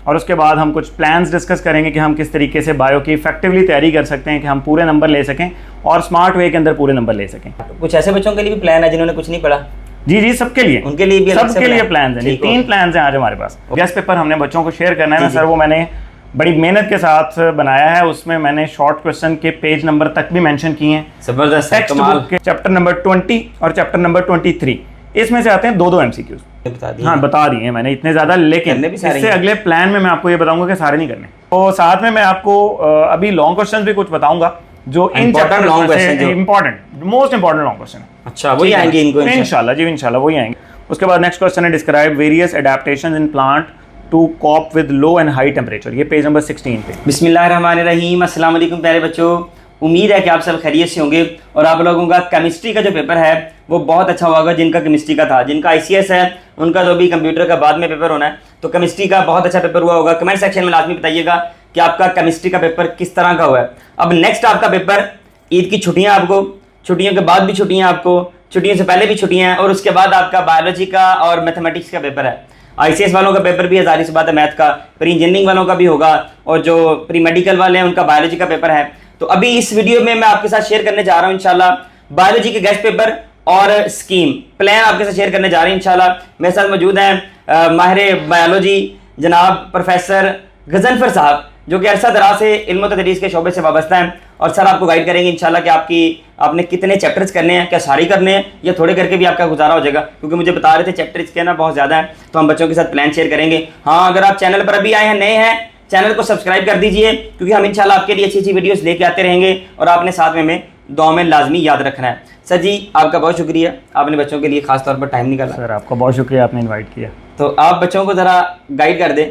और उसके बाद हम कुछ प्लान्स डिस्कस करेंगे कि हम किस तरीके से बायो की इफेक्टिवली तैयारी कर सकते हैं कि हम पूरे नंबर ले सकें और स्मार्ट वे के अंदर पूरे नंबर ले सकें। कुछ ऐसे बच्चों के लिए भी प्लान है जिन्होंने कुछ नहीं पढ़ा? जी सबके लिए, उनके लिए भी सबके लिए प्लान है। 3 प्लान हैं आज हमारे पास। गेस्ट पेपर हमने बच्चों को शेयर करना है ना सर, वो मैंने बड़ी मेहनत के साथ बनाया है। उसमें मैंने शॉर्ट क्वेश्चन के पेज नंबर तक भी मेंशन किए हैं। जबरदस्त, टेक्स्ट बुक के चैप्टर नंबर 20 और चैप्टर नंबर 23, इसमें से आते हैं 2-2 MCQs। हाँ बता दिए हैं मैंने इतने ज्यादा, लेकिन इससे अगले प्लान में मैं आपको ये बताऊंगा कि सारे नहीं करने। तो साथ में मैं आपको अभी लॉन्ग क्वेश्चन भी कुछ बताऊंगा जो in chapter important most important long question है। अच्छा वही आएंगे इनको इंशाल्लाह जी, इंशाल्लाह वही आएंगे। उसके बाद नेक्स्ट क्वेश्चन है describe various adaptations in plant to cope with low and high temperature. ये पेज नंबर 16 पे। बिस्मिल्लाहिर्रहमानिर्रहीम, अस्सलाम वालेकुम प्यारे बच्चों। उम्मीद है कि आप सब खैरियत से होंगे और आप लोगों का केमिस्ट्री का जो पेपर है वो बहुत अच्छा होगा। जिनका केमिस्ट्री का था, जिनका ICS है, उनका तो भी कंप्यूटर का बाद में पेपर होना है, तो केमिस्ट्री का बहुत अच्छा पेपर हुआ होगा। कमेंट सेक्शन में लाजमी बताइएगा कि आपका केमिस्ट्री का पेपर किस तरह का हुआ है। अब नेक्स्ट आपका पेपर, ईद की छुट्टियाँ आपको, छुट्टियों के बाद भी छुट्टियाँ आपको, छुट्टियों से पहले भी छुट्टियाँ हैं, और उसके बाद आपका बायोलॉजी का और मैथमेटिक्स का पेपर है। ICS वालों का पेपर भी है, जाहिर सी बात है मैथ का, प्री इंजीनियरिंग वालों का भी होगा, और जो प्री मेडिकल वाले हैं उनका बायोलॉजी का पेपर है। तो अभी इस वीडियो में मैं आपके साथ शेयर करने जा रहा हूं इंशाल्लाह बायोलॉजी के गेस्ट पेपर और स्कीम प्लान आपके साथ शेयर करने जा रहे हैं इंशाल्लाह। मेरे साथ मौजूद हैं माहिर बायोलॉजी जनाब प्रोफेसर गजनफर साहब, जो कि अरसा दराज से इल्म तदरीस के शोबे से वाबस्ता हैं, और सर आपको गाइड करेंगे इंशाल्लाह कि आपने कितने चैप्टर्स करने हैं, क्या सारी करने हैं या थोड़े करके भी आपका गुजारा हो जाएगा, क्योंकि मुझे बता रहे थे चैप्टर इसके ना बहुत ज़्यादा है। तो हम बच्चों के साथ प्लान शेयर करेंगे। हाँ, अगर आप चैनल पर अभी आए हैं, नए हैं, चैनल को सब्सक्राइब कर दीजिए, क्योंकि हम इंशाल्लाह आपके लिए अच्छी अच्छी वीडियोस लेके आते रहेंगे, और आपने साथ में हमें दुआ में लाजमी याद रखना है। सर जी आपका बहुत शुक्रिया, आपने बच्चों के लिए खास तौर पर टाइम निकाला। सर आपका बहुत शुक्रिया, आपने इनवाइट किया। तो आप बच्चों को ज़रा गाइड कर दें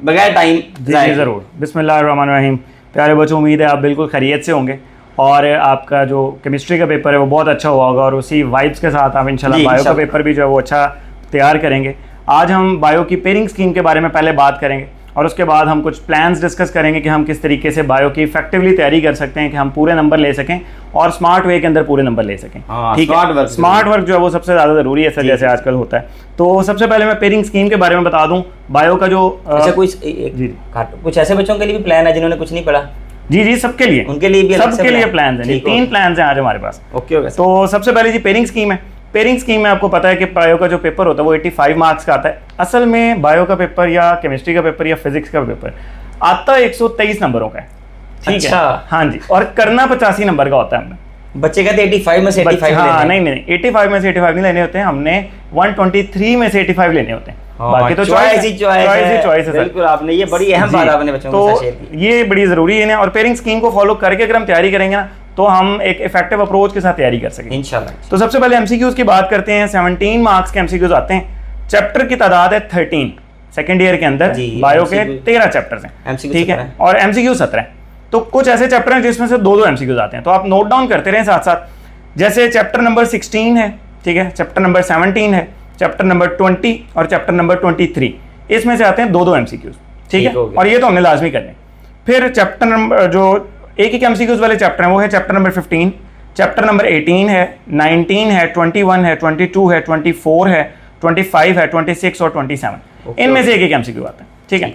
बगैर टाइम। जी ज़रूर। बिस्मिल्लाहिर्रहमानिर्रहीम। प्यारे बच्चों, उम्मीद है आप बिल्कुल खैरियत से होंगे और आपका जो केमिस्ट्री का पेपर है वो बहुत अच्छा हुआ होगा, और उसी वाइब्स के साथ आप इंशाल्लाह बायो का पेपर भी जो है वो अच्छा तैयार करेंगे। आज हम बायो की पेयरिंग स्कीम के बारे में पहले बात करेंगे, और उसके बाद हम कुछ प्लान्स डिस्कस करेंगे कि हम किस तरीके से बायो की इफेक्टिवली तैयारी कर सकते हैं कि हम पूरे नंबर ले सकें और स्मार्ट वे के अंदर पूरे नंबर ले सकें। ठीक है, स्मार्ट वर्क जो है वो सबसे ज़्यादा ज़रूरी है सर, जैसे आजकल होता है। तो सबसे पहले मैं पेयरिंग स्कीम के बारे में बता दूं। बायो का जो कुछ ऐसे बच्चों के लिए भी प्लान है जिन्होंने कुछ नहीं पढ़ा? जी सबके लिए, उनके लिए भी सबके लिए प्लान है। 3 प्लान हैं आज हमारे पास। ओके। तो सबसे पहले जी पेयरिंग स्कीम है। पेयरिंग स्कीम में आपको पता है कि बायो का जो पेपर होता है वो 85 मार्क्स का आता है। असल में बायो का पेपर या केमिस्ट्री का पेपर या फिजिक्स का पेपर आता है 123 नंबरों का है। ठीक है, हाँ जी, और करना 85 नंबर का होता है। हमने बच्चे कहते हैं 85 में से 85 हाँ नहीं 85 में से 85 नहीं लेने होते हैं, हमने 123 में से 85 लेने होते हैं। बाकी तो चॉइस है। बिल्कुल, आपने ये बड़ी अहम बात आपने बच्चों के साथ शेयर की। ये बड़ी जरूरी है और पेयरिंग स्कीम को फॉलो करके अगर हम तैयारी करेंगे ना तो हम एक इफेक्टिव अप्रोच के साथ तैयारी कर सकेंगे इंशाल्लाह। तो सबसे पहले MCQs की बात करते हैं। 17 मार्क्स के MCQs आते हैं। चैप्टर की तादाद है 13। सेकेंड ईयर के अंदर बायो के 13 चैप्टर्स हैं, ठीक है, और MCQ 17 है। तो कुछ ऐसे चैप्टर हैं जिसमें से 2-2 MCQs आते हैं, तो आप नोट डाउन करते रहें साथ साथ। जैसे चैप्टर नंबर 16 है, ठीक है, चैप्टर नंबर 17 है, चैप्टर नंबर 20 और चैप्टर नंबर 23, इसमें से आते हैं 2-2 MCQs, ठीक है, और ये तो हमने लाजमी करने। फिर चैप्टर नंबर जो एक MCQs वाले चैप्टर हैं वो है चैप्टर नंबर 15, चैप्टर नंबर 18 है, 19 है, 21 है, 22 है, 24 है, 25 है, 26 और 27। इनमें से एक MCQ आता है, ठीक है।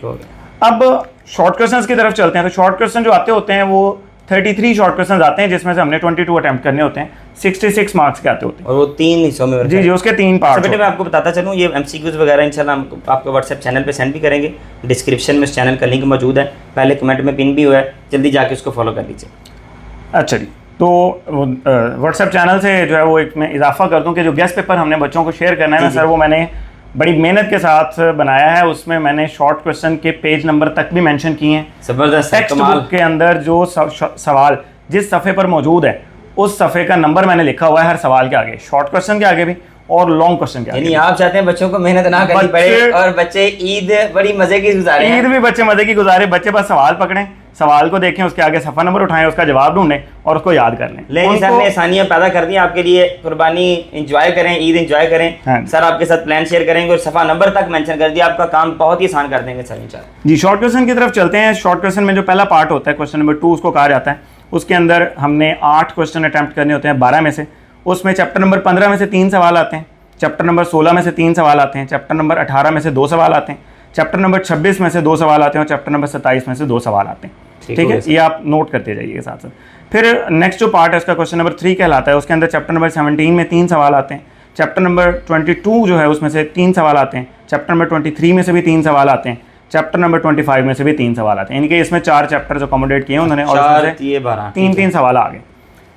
अब शॉर्ट क्वेश्चंस की तरफ चलते हैं। तो शॉर्ट क्वेश्चन जो आते होते हैं वो 33 शॉर्ट क्वेश्चंस आते हैं, जिसमें से हमने 22 अटेम्प्ट करने होते हैं। 66 मार्क्स के आते होते हैं, और वो 3 हिस्सों में। जी उसके 3 पार्ट। बेटे मैं आपको बताता चलूँ, ये MCQs वगैरह इंशाल्लाह हम आपको व्हाट्सएप चैनल पे सेंड भी करेंगे। डिस्क्रिप्शन में इस चैनल का लिंक मौजूद है, पहले कमेंट में पिन भी हुआ है, जल्दी जाके उसको फॉलो कर लीजिए। अच्छा जी, तो व्हाट्सएप चैनल से जो है वो एक मैं इजाफा कर दूं कि जो गेस्ट पेपर हमने बच्चों को शेयर करना है ना सर, वो मैंने बड़ी मेहनत के साथ बनाया है। उसमें मैंने शॉर्ट क्वेश्चन के पेज नंबर तक भी मेंशन किए हैं। जबरदस्त। टेक्स्ट बुक के अंदर जो सवाल जिस सफ़े पर मौजूद है उस सफ़े का नंबर मैंने लिखा हुआ है हर सवाल के आगे, शॉर्ट क्वेश्चन के आगे भी और लॉन्ग क्वेश्चन के आगे। यानी आप चाहते हैं बच्चों को मेहनत ना करनी पड़े और बच्चे ईद बड़ी मजे की गुजारे। ईद भी बच्चे मजे की गुजारे, बच्चे बस सवाल पकड़ें, सवाल को देखें, उसके आगे सफ़ा नंबर उठाएं, उसका जवाब ढूंढें और उसको याद कर लें। लेकिन सर ने आसानियां पैदा कर दी आपके लिए। कुर्बानी एंजॉय करें, ईद एंजॉय करें। हाँ। सर आपके साथ प्लान शेयर करेंगे और सफ़ा नंबर तक मेंशन कर दिया, आपका काम बहुत ही आसान कर देंगे सर इंशाल्लाह। जी शॉर्ट क्वेश्चन की तरफ चलते हैं। शॉर्ट क्वेश्चन में जो पहला पार्ट होता है क्वेश्चन नंबर 2 उसको कहा जाता है। उसके अंदर हमने 8 क्वेश्चन अटैम्प्ट करने होते हैं 12 में से। उसमें चैप्टर नंबर 15 में से 3 सवाल आते हैं, चैप्टर नंबर 16 में से 3 सवाल आते हैं, चैप्टर नंबर 18 में से 2 सवाल आते हैं, चैप्टर नंबर 26 में से 2 सवाल आते हैं और चैप्टर नंबर 27 में से 2 सवाल आते हैं। ठीक है, ये आप नोट करते जाइए साथ साथ। फिर नेक्स्ट जो पार्ट है उसका क्वेश्चन नंबर 3 कहलाता है, उसके अंदर चैप्टर नंबर 17 में 3 सवाल आते हैं, चैप्टर नंबर 22 जो है उसमें से 3 सवाल आते हैं, चैप्टर नंबर 23 में से भी 3 सवाल आते हैं, चैप्टर नंबर 25 में से भी 3 सवाल आते हैं, यानी कि इसमें 4 चैप्टर जो अकोमोडेट किए उन्होंने और 3 सवाल आ गए।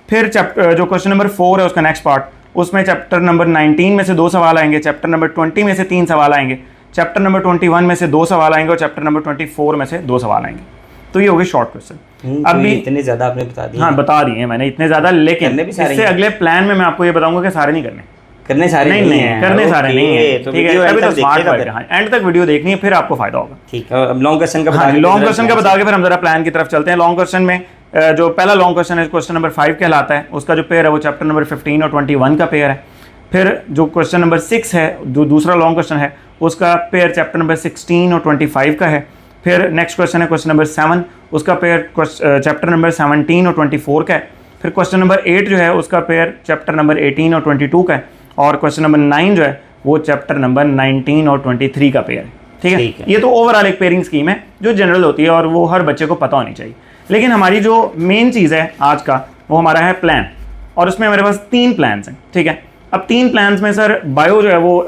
फिर चैप्टर जो क्वेश्चन नंबर 4 है उसका नेक्स्ट पार्ट, उसमें चैप्टर नंबर 19 में से 2 सवाल आएंगे, चैप्टर नंबर 20 में से 3 सवाल आएंगे, चैप्टर नंबर 21 में से 2 सवाल आएंगे और चैप्टर नंबर 24 में से 2 सवाल आएंगे। तो ये हो गए शॉर्ट क्वेश्चन। अब भी इतने ज्यादा आपने बता दिए। हाँ, बता दिए मैंने इतने ज्यादा, लेकिन इससे अगले प्लान में मैं आपको ये बताऊंगा कि सारे नहीं करने सारे नहीं है, करने सारे नहीं है। ठीक है, अभी तो स्मार्ट वर्क है, एंड तक वीडियो देखनी है, फिर आपको फायदा होगा। ठीक है, अब लॉन्ग क्वेश्चन का बता के फिर हम जरा प्लान की तरफ चलते हैं। लॉन्ग क्वेश्चन में जो पहला लॉन्ग क्वेश्चन है क्वेश्चन नंबर 5 कहलाता है, उसका जो पेयर है वो चैप्टर नंबर 15 और 21 का पेयर है। फिर जो क्वेश्चन नंबर 6 है, जो दूसरा लॉन्ग क्वेश्चन है, उसका पेयर चैप्टर नंबर 16 और 25 का है। फिर नेक्स्ट क्वेश्चन है क्वेश्चन नंबर 7, उसका पेयर चैप्टर नंबर 17 और 24 का है। फिर क्वेश्चन नंबर 8 जो है उसका पेयर चैप्टर नंबर 18 और 22 का है। और क्वेश्चन नंबर 9 जो है वो चैप्टर नंबर 19 और 23 का पेयर है। ठीक है, ये तो ओवरऑल एक पेयरिंग स्कीम है जो जनरल होती है और वो हर बच्चे को पता होनी चाहिए। लेकिन हमारी जो मेन चीज़ है आज का वो हमारा है प्लान, और उसमें हमारे पास 3 प्लान्स हैं। ठीक है, अब 3 प्लान्स में सर बायो जो है वो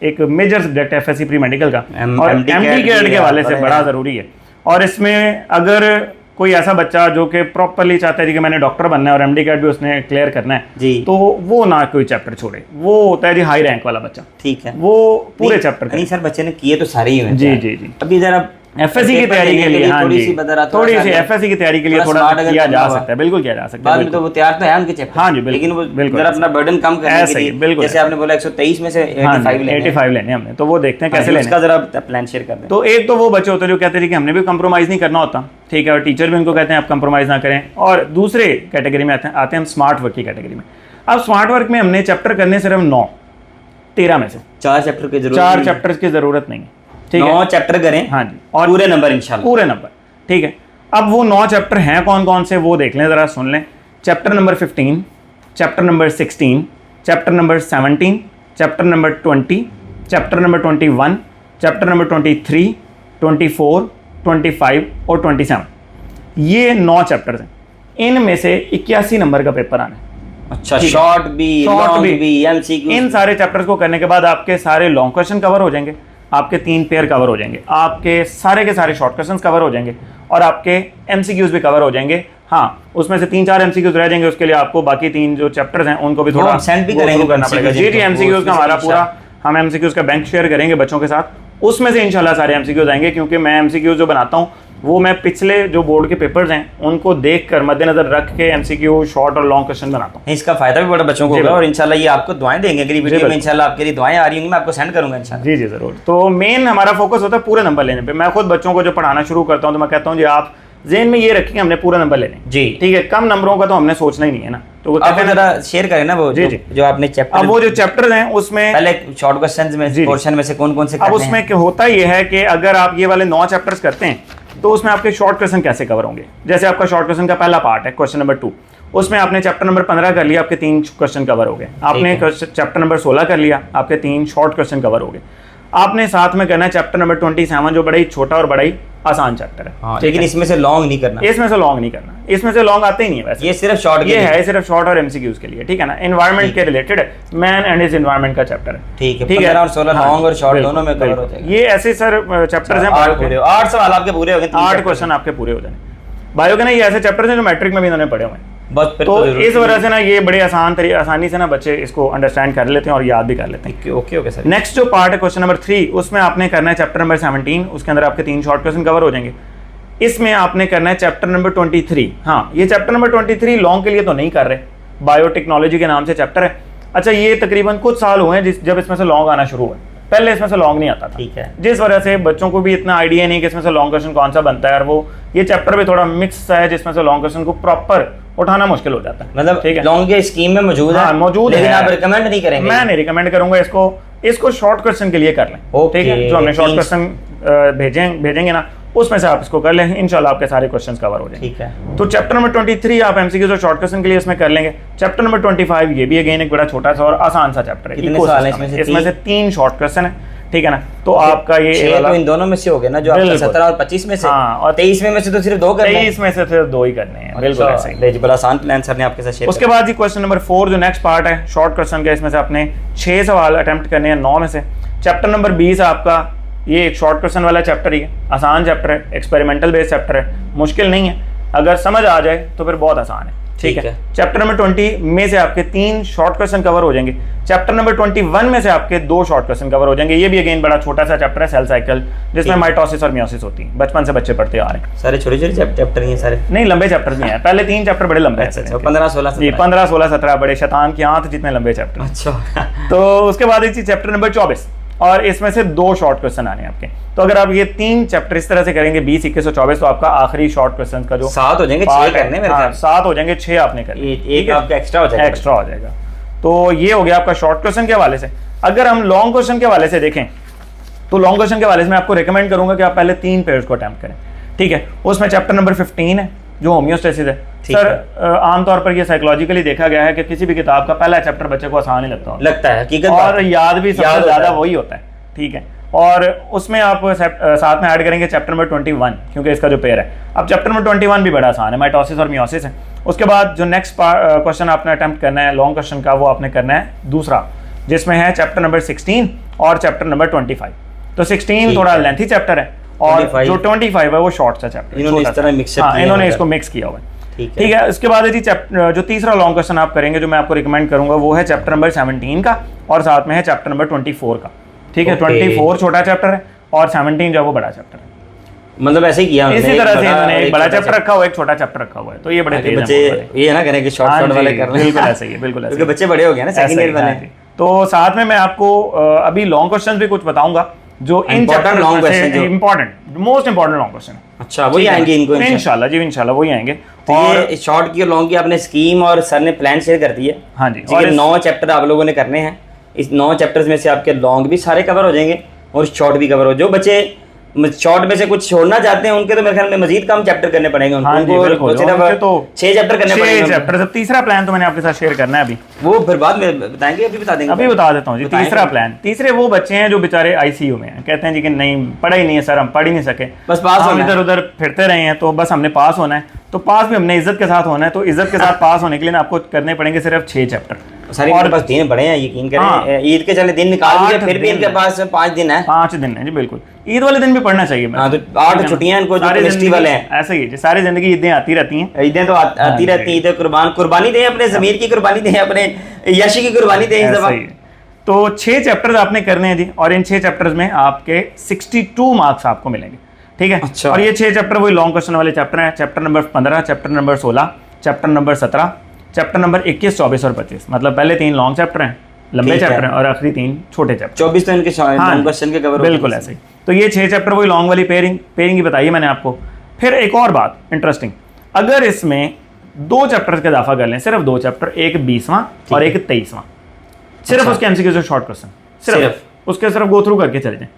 एक मेजर सब्जेक्ट है एफएससी प्री मेडिकल का, और एमडी कैट के हवाले से बड़ा ज़रूरी है। और इसमें अगर कोई ऐसा बच्चा जो कि प्रॉपरली चाहता है कि मैंने डॉक्टर बनना है और एमडी कैट भी उसने क्लियर करना है जी, तो वो ना कोई चैप्टर छोड़े। वो होता है जी हाई रैंक वाला बच्चा। ठीक है, वो पूरे चैप्टर नहीं सर, बच्चे ने किए तो सारे ही हैं। जी जी जी। अभी जरा एफएससी की तैयारी के लिए थोड़ी सी एफएससी की तैयारी के लिए थोड़ा किया जा सकता है, बिल्कुल किया जा सकता है। बाद में तो वो तैयार तो है उनके चैप्टर। हाँ जी, लेकिन वो जरा अपना बर्डन कम करने के लिए, बिल्कुल जैसे आपने बोला 123 में से 85 लेने हमने, तो वो देखते हैं कैसे लेने, उसका जरा प्लान शेयर कर दें। तो एक तो वो बच्चे होते हैं जो कहते हैं कि हमने भी कंप्रोमाइज़ नहीं करना होता। ठीक है, और टीचर भी उनको कहते हैं आप कंप्रोमाइज़ ना करें। और दूसरे कैटेगरी में आते हैं हम स्मार्ट वर्क की कैटेगरी में। अब स्मार्ट वर्क में हमने चैप्टर करने सिर्फ 9, 13 में से 4 चैप्टर की जरूरत, 4 चैप्टर्स की जरूरत नहीं है। ठीक है, 9 चैप्टर करें। हाँ जी, और पूरे नंबर इंशाल्लाह, पूरे नंबर। ठीक है, अब वो 9 चैप्टर हैं कौन कौन से वो देख लें, ज़रा सुन लें। Chapter number 15, chapter number 16, chapter number 17, chapter number 20, chapter number 21, chapter number 23, 24, 25 और 27। ये 9 चैप्टर्स हैं। इनमें से 81 नंबर का पेपर आना है। अच्छा, शॉर्ट भी, लॉन्ग भी, एमसीक्यू। इन सारे चैप्टर्स को करने के बाद आपके सारे लॉन्ग क्वेश्चन कवर हो जाएंगे, आपके 3 पेयर कवर हो जाएंगे, आपके सारे के सारे शॉर्ट क्वेश्चंस कवर हो जाएंगे और आपके एमसीक्यूज भी कवर हो जाएंगे। हाँ, उसमें से 3-4 एमसीक्यूज रह जाएंगे, उसके लिए आपको बाकी 3 जो चैप्टर्स हैं उनको भी थोड़ा सेंड भी करेंगे, करना पड़ेगा। जी जी, एमसीक्यूज का हमारा पूरा, हम एमसीक्यूज का बैंक शेयर करेंगे बच्चों के साथ, उसमें से इंशाल्लाह सारे एमसीक्यूज आएंगे। क्योंकि मैं एमसीक्यूज जो बनाता हूँ वो मैं पिछले जो बोर्ड के पेपर्स हैं उनको देखकर मद्देनजर रख के एमसीक्यू शॉर्ट और लॉन्ग क्वेश्चन बनाता हूँ। इसका फायदा भी बड़ा बच्चों को होगा और इंशाल्लाह ये आपको दुआएं देंगे। अगली वीडियो में इंशाल्लाह आपके लिए दुआएं आ रही होंगी, मैं आपको सेंड करूंगा इंशाल्लाह। जी जी जरूर। तो मेन हमारा फोकस होता है पूरे नंबर लेने पे। मैं खुद बच्चों को जो पढ़ाना शुरू करता हूँ तो मैं कहता हूँ जी आप ज़हन में ये रखें हमने पूरे नंबर लेने जी। ठीक है, कम नंबरों का तो हमने सोचना ही नहीं है ना। तो आप जरा शेयर करें ना वो जो आपने चैप्टर, अब वो जो चैप्टर्स हैं उसमें पहले शॉर्ट क्वेश्चंस में पोर्शन में से कौन कौन से, अब उसमें क्या होता ये है कि अगर आप ये वाले 9 चैप्टर्स करते हैं तो उसमें आपके शॉर्ट क्वेश्चन कैसे कवर होंगे। जैसे आपका शॉर्ट क्वेश्चन का पहला पार्ट है क्वेश्चन नंबर 2, उसमें आपने चैप्टर नंबर 15 कर लिया, आपके 3 क्वेश्चन कवर हो गए। आपने चैप्टर नंबर 16 कर लिया, आपके 3 शॉर्ट क्वेश्चन कवर हो गए। आपने साथ में करना है चैप्टर नंबर 27 जो बड़ा ही छोटा और बड़ा ही आसान चैप्टर है। हाँ, लेकिन इसमें से लॉन्ग नहीं करना, इसमें से लॉन्ग नहीं करना, इसमें से लॉन्ग आते ही नहीं है वैसे, ये सिर्फ शॉर्ट, ये है सिर्फ शॉर्ट और एमसीक्यूज के लिए। ठीक है ना, एनवायरनमेंट के रिलेटेड है, मैन एंड हिज एनवायरनमेंट का चैप्टर है। ठीक है, 15 और 16 लॉन्ग और शॉर्ट दोनों में कवर हो जाएगा। ये ऐसे सर चैप्टर्स हैं, 8 सवाल आपके पूरे हो गए, 8 क्वेश्चन आपके पूरे हो जाएंगे। बायो के ना ये ऐसे चैप्टर्स हैं जो मैट्रिक में भी इन्होंने पढ़े हुए हैं। बस तो इस वजह से ना ये बड़े आसानी से ना बच्चे इसको अंडरस्टैंड कर लेते हैं और याद भी कर लेते हैं। Okay sir. नेक्स्ट जो पार्ट है क्वेश्चन नंबर 3, उसमें आपने करना है चैप्टर नंबर 17, उसके अंदर आपके 3 शॉर्ट क्वेश्चन कवर हो जाएंगे। इसमें आपने करना है चैप्टर नंबर 23। हाँ, ये चैप्टर नंबर 23 लॉन्ग के लिए तो नहीं कर रहे, बायोटेक्नोलॉजी के नाम से चैप्टर है। अच्छा, ये तकरीबन कुछ साल हुए हैं जब इसमें से लॉन्ग आना शुरू हुआ, पहले इसमें से लॉन्ग नहीं आता था। ठीक है, जिस वजह से बच्चों को भी इतना आइडिया नहीं कि इसमें से लॉन्ग क्वेश्चन कौन सा बनता है, और वो ये चैप्टर भी थोड़ा मिक्स है जिसमें से लॉन्ग क्वेश्चन को प्रॉपर उठाना मुश्किल हो जाता है। मतलब ठीक है, लॉन्ग के स्कीम में मौजूद है, मौजूद है, लेकिन आप रिकमेंड नहीं करेंगे। मैं नहीं रिकमेंड करूंगा इसको शॉर्ट क्वेश्चन के लिए कर लें। ठीक है, जो हमने शॉर्ट क्वेश्चन भेजेंगे ना उसमें से आप इसको कर लें, इंशाल्लाह आपके सारे क्वेश्चंस कवर हो जाएंगे। ठीक है, तो चैप्टर नंबर 23 आप एमसीक्यूज और शॉर्ट क्वेश्चन के लिए इसमें कर लेंगे। चैप्टर नंबर 25 ये भी अगेन एक बड़ा छोटा सा और आसान सा चैप्टर है। इसमें से 3 शॉर्ट क्वेश्चन है। ठीक है ना। तो आपका ये तो इन दोनों में से हो गया ना, जो आपका 17 और 25 में से। हाँ, और 23 में से तो सिर्फ 2 करने हैं। 23 में से सिर्फ 2 ही करने हैं। बिल्कुल ऐसे ही। बड़ा आसान प्लान सर ने आपके साथ शेयर। उसके बाद जी क्वेश्चन नंबर 4 जो नेक्स्ट पार्ट है शॉर्ट क्वेश्चन का, इसमें से आपने 6 सवाल अटेम्प्ट करने हैं 9 में से। चैप्टर नंबर 20 आपका ये एक शॉर्ट क्वेश्चन वाला चैप्टर ही है, आसान चैप्टर है, एक्सपेरिमेंटल बेस्ड चैप्टर है, मुश्किल नहीं है, अगर समझ आ जाए तो फिर बहुत आसान है। ठीक है। चैप्टर नंबर 20 में से आपके 3 शॉर्ट क्वेश्चन कवर हो जाएंगे। चैप्टर नंबर 21 में से आपके 2 शॉर्ट क्वेश्चन कवर हो जाएंगे। ये भी अगेन बड़ा छोटा सा चैप्टर है, सेल साइकिल, जिसमें माइटोसिस और मियोसिस होती है, बचपन से बच्चे पढ़ते आ रहे हैं। सारे छोटे छोटे चैप्टर ही हैं सारे, नहीं लंबे चैप्टर भी हैं, पहले 3 चैप्टर बड़े लंबे हैं। 15 16 जी 15 16 17 बड़े शैतान की आंत जितने लंबे चैप्टर। अच्छा। तो उसके बाद एक चैप्टर नंबर 24 और इसमें से 2 शॉर्ट क्वेश्चन आने हैं आपके। तो अगर आप ये 3 चैप्टर इस तरह से करेंगे 20 21 और 24 तो आपका आखिरी शॉर्ट क्वेश्चन का जो 7 हो जाएंगे, 6 करने मेरे ख्याल। 7 हो जाएंगे, 6 आपने करने, एक आपका एक्स्ट्रा हो जाएगा। एक्स्ट्रा हो जाएगा। तो ये हो गया आपका शॉर्ट क्वेश्चन के हवाले से। अगर हम लॉन्ग क्वेश्चन के हवाले से देखें तो लॉन्ग क्वेश्चन के हवाले से मैं आपको रिकमेंड करूंगा कि आप पहले 3 पेयर्स को अटेम्प्ट करें। ठीक है। उसमें चैप्टर नंबर 15 है जो होम्योस्टेसिस है। सर आमतौर पर ये साइकोलॉजिकली देखा गया है कि किसी भी किताब का पहला चैप्टर बच्चे को आसान ही लगता है हकीकत, और याद भी सबसे ज्यादा वही होता है। ठीक है। और उसमें आप साथ में ऐड करेंगे चैप्टर नंबर 21 क्योंकि इसका जो पेयर है। अब चैप्टर नंबर 21 भी बड़ा आसान है, माइटोसिस और मियोसिस है। उसके बाद जो नेक्स्ट क्वेश्चन आपने अटेम्प्ट करना है लॉन्ग क्वेश्चन का, वो आपने करना है दूसरा, जिसमें है चैप्टर नंबर 16 और चैप्टर नंबर 25। तो 16 थोड़ा लेंथी चैप्टर है और जो 25 है वो शॉर्ट सा चैप्टर। इन्होंने इसको मिक्स किया हुआ है। ठीक है। इसके बाद जो तीसरा लॉन्ग क्वेश्चन आप करेंगे जो मैं आपको रिकमेंड करूंगा वो है चैप्टर नंबर 17 का और साथ में है चैप्टर नंबर 24 का। ठीक है। 24 छोटा चैप्टर है और 17 जो है वो बड़ा चैप्टर है। मतलब ऐसे ही किया इसी तरह से इन्होंने एक बड़ा चैप्टर रखा हुआ है, एक छोटा चैप्टर रखा हुआ है। तो ये बड़े तेज बच्चे ये ना करें कि शॉर्ट वाले कर रहे हैं। बिल्कुल ऐसे ही है, बिल्कुल ऐसे क्योंकि बच्चे बड़े हो गए ना सेकंड ईयर वाले। तो साथ में मैं आपको अभी लॉन्ग क्वेश्चंस भी कुछ बताऊंगा जो in chapter long question important most important long question है। अच्छा वही आएंगे इनको इंशाल्लाह जी, इंशाल्लाह वही आएंगे। और शॉर्ट की और लॉन्ग की आपने स्कीम और सर ने प्लान शेयर कर दी है। हाँ जी। और 9 चैप्टर आप लोगों ने करने हैं। इस 9 चैप्टर्स में से आपके लॉन्ग भी सारे कवर हो जाएंगे और शॉर्ट भी कवर हो। जो बच्चे शॉर्ट में से कुछ छोड़ना चाहते हैं उनके तो मेरे ख्याल में मजीद कम चैप्टर करने पड़ेंगे उनको। हाँ तो 6 चैप्टर करने पड़ेंगे। 6 चैप्टर। तीसरा प्लान तो मैंने आपके साथ शेयर करना है अभी, वो फिर बाद में बताएंगे, अभी बता देंगे। अभी बता देता हूँ जी। तीसरा प्लान, तीसरे वो बच्चे हैं जो बेचारे आईसीयू में हैं, कहते हैं जी कि नहीं पढ़ा ही नहीं है सर, हम पढ़ ही नहीं सके, बस पास हम इधर उधर फिरते रहे हैं, तो बस हमने पास होना है। तो पास भी हमने इज्जत के साथ होना है। तो इज्जत के साथ पास होने के लिए आपको करने पड़ेंगे सिर्फ 6 चैप्टर। और बस दिन बड़े हैं, यकीन करें। ईद के चले दिन निकाल दिए, फिर भी इनके पास 5 दिन है। 5 दिन है जी, बिल्कुल। ईद वाले दिन भी पढ़ना चाहिए। हाँ, तो 8 छुट्टियां इनको जो फेस्टिवल है। ऐसे ही सारी जिंदगी ईदें आती रहती हैं। ईदें तो आती रहती हैं। ईद कुर्बानी दें, अपने ज़मीर की कुर्बानी दें, अपने यशी की कुर्बानी दें इस दफा। तो 6 चैप्टर्स आपने करने हैं जी, और इन 6 चैप्टर्स में आपके 62 मार्क्स आपको मिलेंगे। ठीक है। अच्छा। और ये 6 चैप्टर वही लॉन्ग क्वेश्चन वाले चैप्टर हैं। Chapter number 15, chapter number 16, chapter number 17, chapter number 21, 24 और 25। मतलब पहले 3 लॉन्ग चैप्टर हैं, लंबे चैप्टर हैं, और आखिरी 3 छोटे चैप्टर। 24 तो इनके लॉन्ग क्वेश्चन के कवर। बिल्कुल ऐसे ही। तो ये 6 चैप्टर वही लॉन्ग वाली पेयरिंग ही बताई मैंने आपको। फिर एक और बात इंटरेस्टिंग, अगर इसमें 2 चैप्टर का इजाफा कर लें, सिर्फ 2 चैप्टर, एक 20वां और एक 23वां, सिर्फ उसके एमसीक्यू से शॉर्ट क्वेश्चन, सिर्फ उसके सिर्फ गो थ्रू करके चले जाएं,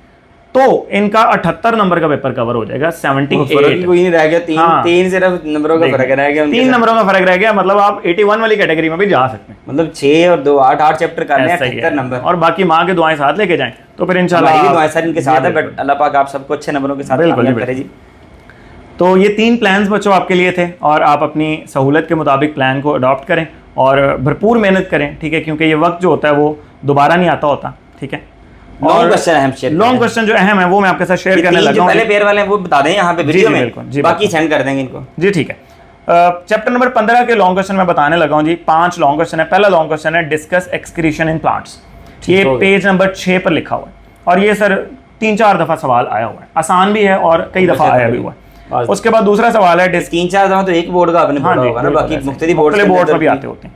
तो इनका 78 नंबर का पेपर कवर हो जाएगा। 78 कोई नहीं रह गया। 3 सिर्फ नंबरों का फर्क रह गया। 3 नंबरों का फर्क रह गया। मतलब आप 81 वाली कैटेगरी में भी जा सकते हैं। मतलब 6 और 2 8 चैप्टर करने हैं, 78 नंबर। और बाकी माँ के दुआएं साथ लेके जाएं तो फिर इंशाल्लाह हमारी भी दुआएं सर इनके साथ है। बट अल्लाह पाक आप सबको अच्छे नंबरों के साथ कामयाब करे जी। तो ये 3 प्लान्स बच्चों आपके लिए थे, और आप अपनी सहूलत के मुताबिक प्लान को अडॉप्ट करें और भरपूर मेहनत करें। ठीक है। क्योंकि ये वक्त जो होता है वो दोबारा नहीं आता होता। ठीक है। लॉन्ग क्वेश्चन जो अहम है वो मैं आपके साथ शेयर करने लगा हूं। पहले पेयर वाले हैं वो बता दें यहाँ पे वीडियो में, बाकी सेंड कर देंगे इनको जी। ठीक है। चैप्टर नंबर 15 के लॉन्ग क्वेश्चन मैं बताने लगा हूं जी। 5 लॉन्ग क्वेश्चन है। पहला लॉन्ग क्वेश्चन है डिस्कस एक्सक्रीशन इन प्लांट्स। ये पेज नंबर 6 पर लिखा हुआ है, और ये सर 3-4 दफा सवाल आया हुआ है। आसान भी है और कई दफा आया भी हुआ है। उसके बाद दूसरा सवाल है 3-4 दफा तो एक बोर्ड का आपने पढ़ा होगा ना, बाकी मुख्तलिफ बोर्ड पर भी आते होते हैं।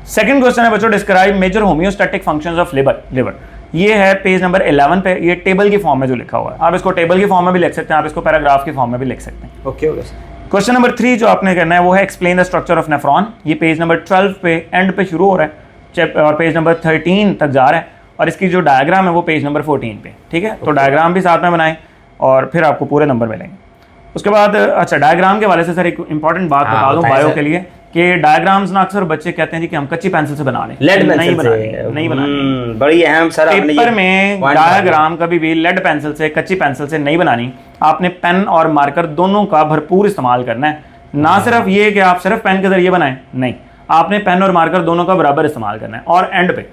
सेकंड क्वेश्चन है बच्चों describe major homeostatic functions of liver. ये है पेज नंबर 11 पे। ये टेबल की फॉर्म में जो लिखा हुआ है, आप इसको टेबल की फॉर्म में भी लिख सकते हैं, आप इसको पैराग्राफ की फॉर्म में भी लिख सकते हैं। ओके। क्वेश्चन नंबर 3 जो आपने करना है वो है explain the structure of nephron. ये पेज नंबर 12 पे एंड पे शुरू हो रहा है और पेज नंबर 13 तक जा रहा है, और इसकी जो डायग्राम है वो पेज नंबर 14 पे। ठीक है। तो डायग्राम भी साथ में बनाएं और फिर आपको पूरे नंबर मिलेंगे। उसके बाद अच्छा डायग्राम के वाले से सर एक इंपॉर्टेंट बात बता दूं बायो के लिए कि डायग्राम्स ना अक्सर बच्चे कहते हैं कि हम कच्ची पेंसिल से बना लें, लेड नहीं पेंसिल नहीं बनानी। बड़ी अहम सर आपने पेपर में डायग्राम कभी भी लेड पेंसिल से, कच्ची पेंसिल से नहीं बनानी। आपने पेन और मार्कर दोनों का भरपूर इस्तेमाल करना है। ना सिर्फ ये कि आप सिर्फ पेन के जरिए बनाएं, नहीं, आपने पेन और मार्कर दोनों का बराबर इस्तेमाल करना है। और एंड पे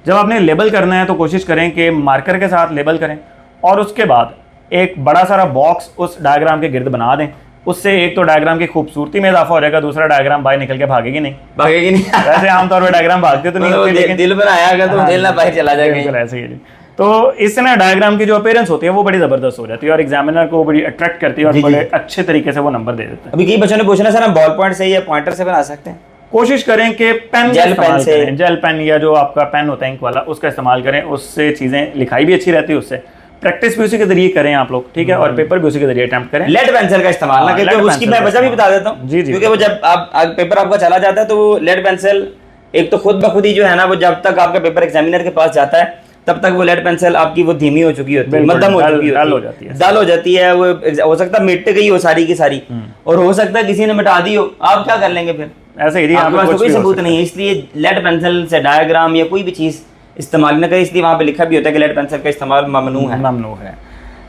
जब आपने लेबल करना है तो कोशिश करें कि मार्कर के साथ लेबल करें और उसके बाद एक बड़ा सारा बॉक्स उस डायग्राम के गिर्द बना दें। उससे एक तो डायग्राम की खूबसूरती में इजाफा हो जाएगा, दूसरा डायग्राम बाहर निकल के भागेगी नहीं। वैसे आमतौर पर डायग्राम भागते तो नहीं होते, लेकिन दिल बनाया अगर तो दिल ना बाहर चला जाएगा, ऐसे ही। तो इससे ना डायग्राम की जो अपीयरेंस होती है वो बड़ी जबरदस्त हो जाती है और एग्जामिनर को बड़ी अट्रैक्ट करती है और बड़े अच्छे तरीके से वो नंबर दे देते हैं। अभी कई बच्चों ने पूछना सर हम बॉल पॉइंट से या पॉइंटर से बना सकते हैं? कोशिश करें कि पेन जेल पेन से, जेल पेन या जो आपका पेन होता है इंक वाला, उसका इस्तेमाल करें। उससे चीजें लिखाई भी अच्छी रहती है, उससे प्रैक्टिस भी उसी के जरिए करें आप लोग, ठीक है, और पेपर भी उसी के जरिए अटेम्प्ट करें। लेड पेंसिल का इस्तेमाल ना, क्योंकि उसकी मैं वजह भी बता देता हूँ। जी जी, क्योंकि वो जब आप पेपर आपका चला जाता है तो वो लेड पेंसिल एक तो खुद ब खुद ही जो है ना, वो जब तक आपका पेपर एग्जामिनर के पास जाता है तब तक वो लेड पेंसिल आपकी वो धीमी हो चुकी होती है, मध्यम हो चुकी होती है, डल हो जाती है। वो हो सकता है मिट गई हो सारी की सारी, और हो सकता है किसी ने मिटा दी हो, आप क्या कर लेंगे फिर? ऐसे ही आपके पास कोई सबूत नहीं है। इसलिए लेड पेंसिल से डायग्राम या कोई भी चीज इस्तेमाल न करें, इसलिए वहां पे लिखा भी होता है कि लेड पेंसिल का इस्तेमाल ममनू है।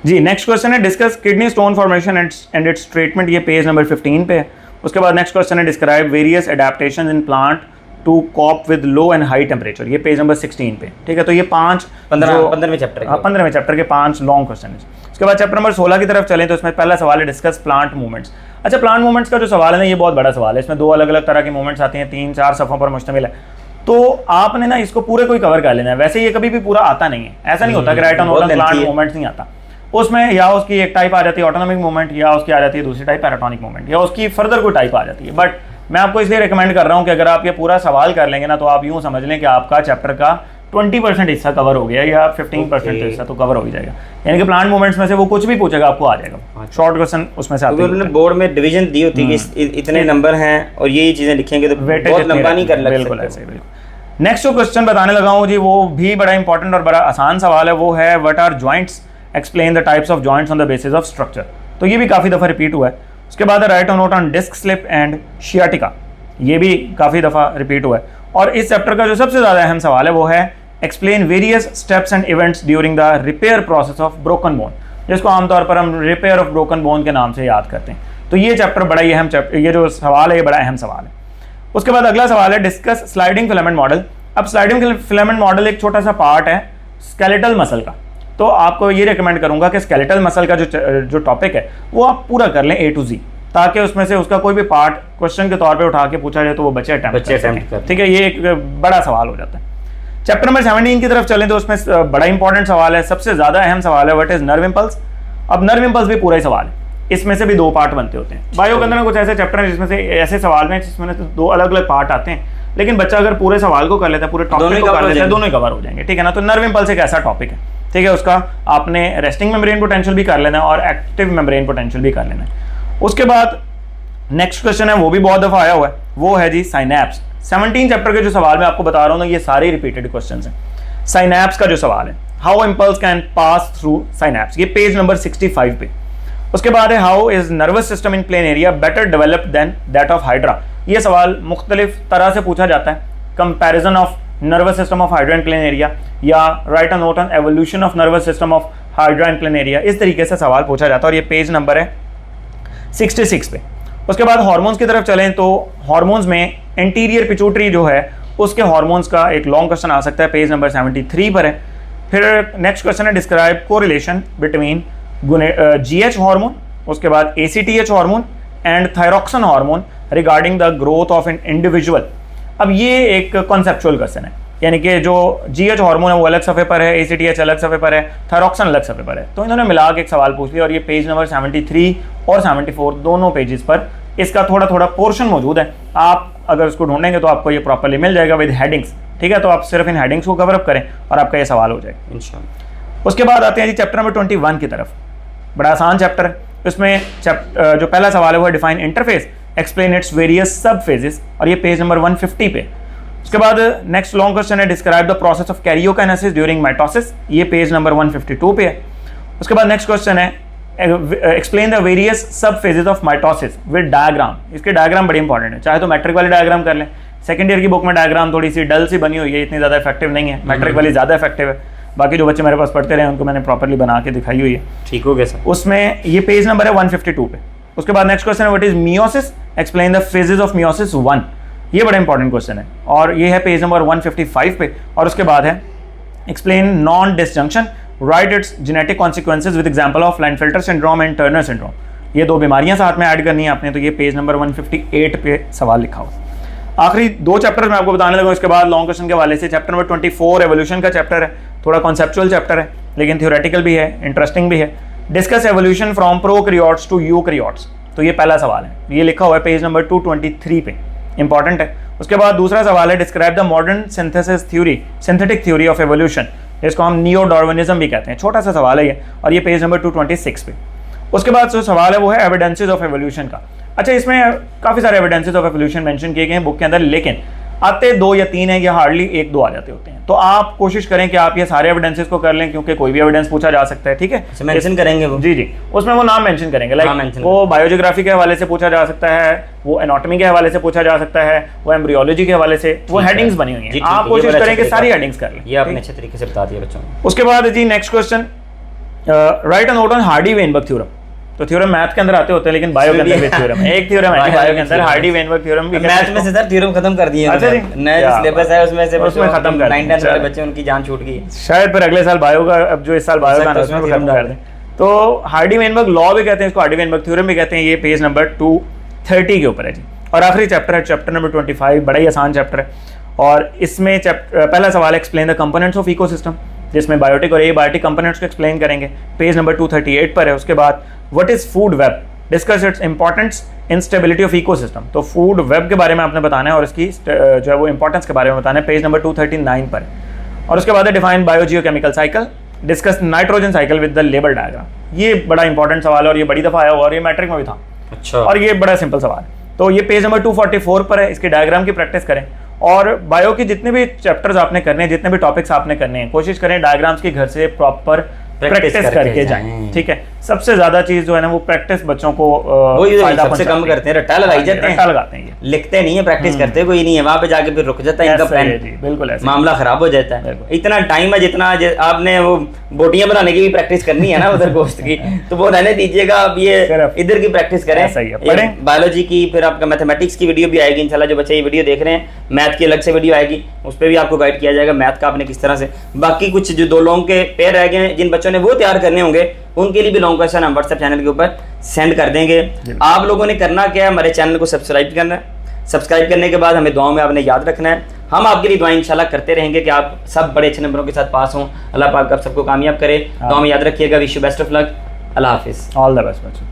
जी, नेक्स्ट क्वेश्चन है discuss kidney stone formation and its treatment, ये पेज नंबर 15 पे है। उसके बाद नेक्स्ट क्वेश्चन है describe various adaptations in plant to cope with low and high temperature, ये पेज नंबर 16 पे, ठीक है। तो ये 15वें चैप्टर के 5 लॉन्ग क्वेश्चन है। उसके बाद चैप्टर नंबर 16 की तरफ चलें तो इसमें पहला सवाल है डिस्कस प्लांट मूवमेंट्स। अच्छा, प्लांट मूवमेंट्स का जो सवाल है ना, ये बहुत बड़ा सवाल है। इसमें 2 अलग अलग तरह के मूवमेंट्स आते हैं, 3-4 सफ़ों पर मुश्तमिल है। तो आपने ना इसको पूरे कोई कवर कर लेना है। वैसे ये कभी भी पूरा आता नहीं है, ऐसा नहीं होता कि राइट ऑन प्लांट मूवमेंट्स नहीं आता। उसमें या उसकी एक टाइप आ जाती है ऑटोनॉमिक मूवमेंट, या उसकी आ जाती है दूसरी टाइप पैराटोनिक मूवमेंट, या उसकी फर्दर कोई टाइप आ जाती है। बट मैं आपको इसलिए रिकमेंड कर रहा हूँ कि अगर आप ये पूरा सवाल कर लेंगे ना, तो आप यूँ समझ लें कि आपका चैप्टर का 20% हिस्सा कवर हो गया, या 15% हिस्सा तो कवर हो ही जाएगा। यानी कि प्लांट मूवमेंट्स में से वो कुछ भी पूछेगा आपको आ जाएगा। शॉर्ट क्वेश्चन उसमें से आते हैं। बोर्ड में डिवीजन दी होती है कि इतने नंबर हैं और ये चीजें लिखेंगे तो बहुत लंबा नहीं कर लगता। बिल्कुल ऐसे, बिल्कुल। नेक्स्ट जो क्वेश्चन बताने लगा हूँ जी, वो भी बड़ा इंपॉर्टेंट और बड़ा आसान सवाल है। वो है what are joints, explain the types of joints on the basis of structure. तो ये भी काफ़ी दफ़ा रिपीट हुआ है। उसके बाद write a note on disc slip and sciatica, ये भी काफ़ी दफ़ा रिपीट हुआ है। और इस चैप्टर का जो सबसे ज़्यादा अहम सवाल है वो है explain various steps and events during the repair process of broken bone, जिसको आमतौर पर हम रिपेयर ऑफ ब्रोकन बोन के नाम से याद करते हैं। तो ये चैप्टर बड़ा ही अहम चैप्टर, ये जो सवाल है ये बड़ा अहम सवाल है। उसके बाद अगला सवाल है डिस्कस स्लाइडिंग फिलामेंट मॉडल। अब स्लाइडिंग फिलामेंट मॉडल एक छोटा सा पार्ट है स्केलेटल मसल का, तो आपको ये रिकमेंड करूंगा कि स्केलेटल मसल का जो टॉपिक है वो आप पूरा कर लें A to Z, ताकि उसमें से उसका कोई भी पार्ट क्वेश्चन के तौर पे उठा के पूछा जाए तो वो बच्चे अटेम्प्ट कर, ठीक है। ये एक बड़ा सवाल हो जाता है। चैप्टर नंबर 17 की तरफ चलें तो उसमें बड़ा इंपॉर्टेंट सवाल है, सबसे ज्यादा अहम सवाल है व्हाट इज नर्व इंपल्स। अब नर्व इंपल्स भी पूरा ही सवाल है, इसमें से भी 2 पार्ट बनते होते हैं। बायो के अंदर में कुछ ऐसे चैप्टर हैं जिसमें से ऐसे सवाल में जिसमें से 2 अलग अलग पार्ट आते हैं, लेकिन बच्चा अगर पूरे सवाल को कर लेता है, पूरे टॉपिक को कर लेता है, दोनों ही कवर हो जाएंगे, ठीक है ना। तो नर्व इंपल्स एक ऐसा टॉपिक है, ठीक है, उसका आपने रेस्टिंग मेम्ब्रेन पोटेंशियल भी कर लेना है और एक्टिव मेम्ब्रेन पोटेंशियल भी कर लेना है। उसके बाद नेक्स्ट क्वेश्चन है, वो भी बहुत दफा आया हुआ है, वो है जी साइनैप्स। 17 चैप्टर के जो सवाल मैं आपको बता रहा हूँ ना, ये सारे रिपीटेड क्वेश्चंस हैं। साइनैप्स का जो सवाल है, how impulse can pass through synapse, ये पेज नंबर 65 पे। उसके बाद है how is nervous system in planaria better developed than that of hydra. ये सवाल मुख्तलिफ तरह से पूछा जाता है, comparison of nervous system of hydra in planaria, या write a note on evolution of nervous system of hydra in planaria. इस तरीके से सवाल पूछा जाता है और ये पेज नंबर है 66 पे। उसके बाद हार्मोन्स की तरफ चलें तो हार्मोन्स में एंटीरियर पिट्यूटरी जो है उसके हार्मोन्स का एक लॉन्ग क्वेश्चन आ सकता है, पेज नंबर 73 पर है। फिर नेक्स्ट क्वेश्चन है describe correlation between GH hormone, उसके बाद ACTH hormone and thyroxine hormone regarding the growth of an individual. अब ये एक कॉन्सेप्चुअल क्वेश्चन है, यानी कि जो GH हार्मोन है वो अलग सफ़े पर है, ACTH अलग सफ़े पर है, थायरॉक्सिन अलग सफ़े पर है। तो इन्होंने मिला के एक सवाल पूछ लिया और ये पेज नंबर 73 और 74 दोनों पेजेस पर इसका थोड़ा थोड़ा पोर्शन मौजूद है। आप अगर उसको ढूंढेंगे तो आपको ये प्रॉपर्ली मिल जाएगा विद हेडिंग्स, ठीक है। तो आप सिर्फ इन हेडिंग्स को कवर अप करें और आपका ये सवाल हो जाएगा इंशाल्लाह। उसके बाद आते हैं जी चैप्टर नंबर 21 की तरफ, बड़ा आसान चैप्टर है। इसमें जो पहला सवाल है वो define interface, explain its various सब फेजेस, और ये पेज नंबर 150 पे। उसके बाद नेक्स्ट लॉन्ग क्वेश्चन है describe the process of karyokinesis during mitosis, ये पेज नंबर 152 पे है। उसके बाद नेक्स्ट क्वेश्चन है एक्सप्लेन द वेरियस सब phases of mitosis with diagram. इसके डायग्राम बड़ी इंपॉर्टेंट है, चाहे तो मैट्रिक वाले डायग्राम कर लें। सेकंड ईयर की बुक में डायग्राम थोड़ी सी डल सी बनी हुई है, इतनी ज़्यादा इफेक्टिव नहीं है, मैट्रिक वाली ज़्यादा इफेक्टिव है। बाकी जो बच्चे मेरे पास पढ़ते रहे उनको मैंने प्रॉपर्ली बना के दिखाई हुई है। ठीक हो गया सर। उसमें ये पेज नंबर है 152 पे। उसके बाद नेक्स्ट क्वेश्चन है what is meiosis, explain the phases of meiosis 1। ये बड़ा इंपॉर्टेंट क्वेश्चन है और ये है पेज नंबर 155 पे। और उसके बाद है explain non disjunction, write its genetic consequences with example of Klinefelter syndrome and Turner syndrome. ये दो बीमारियां साथ में ऐड करनी है आपने, तो ये पेज नंबर 158 पे सवाल लिखा हुआ। आखिरी दो चैप्टर मैं आपको बताने लगा, इसके बाद लॉन्ग क्वेश्चन के हवाले से चैप्टर नंबर 24 एवोल्यूशन का चैप्टर है, थोड़ा कॉन्सेप्चुअल चैप्टर है लेकिन थ्योरेटिकल भी है, इंटरेस्टिंग भी है। Discuss evolution from prokaryotes to eukaryotes, तो ये पहला सवाल है, ये लिखा हुआ है पेज नंबर 223 पे, इंपॉर्टेंट है। उसके बाद दूसरा सवाल है describe the modern synthesis theory, synthetic theory of evolution, जिसको हम नियो डार्विनिज्म भी कहते हैं। छोटा सा सवाल है ये और ये पेज नंबर 226 पे। उसके बाद जो सवाल है वो है एविडेंसेस ऑफ एवोल्यूशन का। अच्छा, इसमें काफ़ी सारे एविडेंसेस ऑफ एवोल्यूशन मेंशन किए गए हैं बुक के अंदर, लेकिन आते 2 या 3 हैं या हार्डली 1-2 आ जाते होते हैं। तो आप कोशिश करें कि आप ये सारे एविडेंसेस को कर लें, क्योंकि कोई भी एविडेंस पूछा जा सकता है। ठीक है, मेंशन करेंगे वो, जी, उसमें वो नाम मेंशन करेंगे, लाइक वो बायोजियोग्राफी के हवाले से पूछा जा सकता है, वो एनाटॉमी के हवाले से पूछा जा सकता है, वो एम्ब्रियोलॉजी के हवाले से, वो हेडिंग्स बनी हुई हैं। आप कोशिश करें कि सारी हेडिंग्स कर लें। ये आपने अच्छे तरीके से बता दिया बच्चों को। उसके बाद जी next question, write a note on Hardy Weinberg theorem. तो थ्योरम मैथ के अंदर आते होते हैं लेकिन बायो के अंदर भी थ्योरम है, एक थ्योरम है बायो के अंदर, हार्डी-वेनबर्ग थ्योरम भी। मैथ में से सर थ्योरम खत्म कर दिए, अच्छा जी, नया जो सिलेबस है उसमें से उसमें खत्म कर 9-10 वाले बच्चे उनकी जान छूट गई, शायद फिर अगले साल बायो का, अब जो इस साल बायो का उसमें खत्म कर दें। तो हार्डी-वेनबर्ग लॉ भी कहते हैं इसको, हार्डी-वेनबर्ग थ्योरम भी कहते हैं। ये पेज नंबर 230 के ऊपर है जी। और आखिरी चैप्टर है चैप्टर नंबर 25, बड़ा ही आसान चैप्टर है और इसमें पहला सवाल explain the components of ecosystem, जिसमें बायोटिक और एबायोटिक कंपोनेंट्स को एक्सप्लेन करेंगे, पेज नंबर 238 पर है। उसके बाद what is food web, discuss its importance in stability of ecosystem. तो फूड वेब के बारे में आपने बताना है और इसकी जो है वो इंपॉर्टेंस के बारे में बताना है, पेज नंबर 239 पर। और उसके बाद है define biogeochemical cycle, discuss nitrogen cycle with the label diagram. ये बड़ा इंपॉर्टेंट सवाल है और ये बड़ी दफ़ा आया हुआ और ये मैट्रिक में भी था। अच्छा, और ये बड़ा सिंपल सवाल। तो ये पेज नंबर 244 पर है, इसके डायग्राम की प्रैक्टिस करें और बायो की जितने भी चैप्टर्स आपने करने हैं, जितने भी टॉपिक्स आपने करने हैं, कोशिश करें डायग्राम्स की घर से प्रॉपर प्रैक्टिस करके जाएं। ठीक है, सबसे ज्यादा चीज जो है ना वो प्रैक्टिस बच्चों को सबसे कम करते हैं, रट्टा लगाई जाते हैं, रट्टा लगाते हैं, ये लिखते नहीं है, प्रैक्टिस करते कोई नहीं है, वहां पे जाके फिर रुक जाता है इनका प्लान, बिल्कुल ऐसे मामला खराब हो जाता है। इतना टाइम है जितना आपने वो बोटियां बनाने की भी प्रैक्टिस करनी है ना उधर गोश्त की, तो वो रहने दीजिएगा, अब ये इधर की प्रैक्टिस करें। बायोलॉजी की, फिर आपका मैथमेटिक्स की वीडियो भी आएगी इंशाल्लाह, जो बच्चे ये वीडियो देख रहे हैं, मैथ की अलग से वीडियो आएगी, उस पर भी आपको गाइड किया जाएगा मैथ का आपने किस तरह से। बाकी कुछ जो 2 लॉन्ग के पेयर रह गए हैं जिन बच्चों ने वो तैयार करने होंगे, उनके लिए भी लॉन्ग क्वेश्चन हम व्हाट्सएप चैनल के ऊपर सेंड कर देंगे। आप लोगों ने करना क्या है, हमारे चैनल को सब्सक्राइब करना है, सब्सक्राइब करने के बाद हमें दुआओं में आपने याद रखना है। हम आपके लिए दुआएं इंशाल्लाह करते रहेंगे कि आप सब बड़े अच्छे नंबरों के साथ पास हों, अल्लाह पाक आप सबको कामयाब करे। दुआ में याद रखिएगा। Wish you best of luck, अल्लाह हाफिज़, ऑल द बेस्ट बच्चों।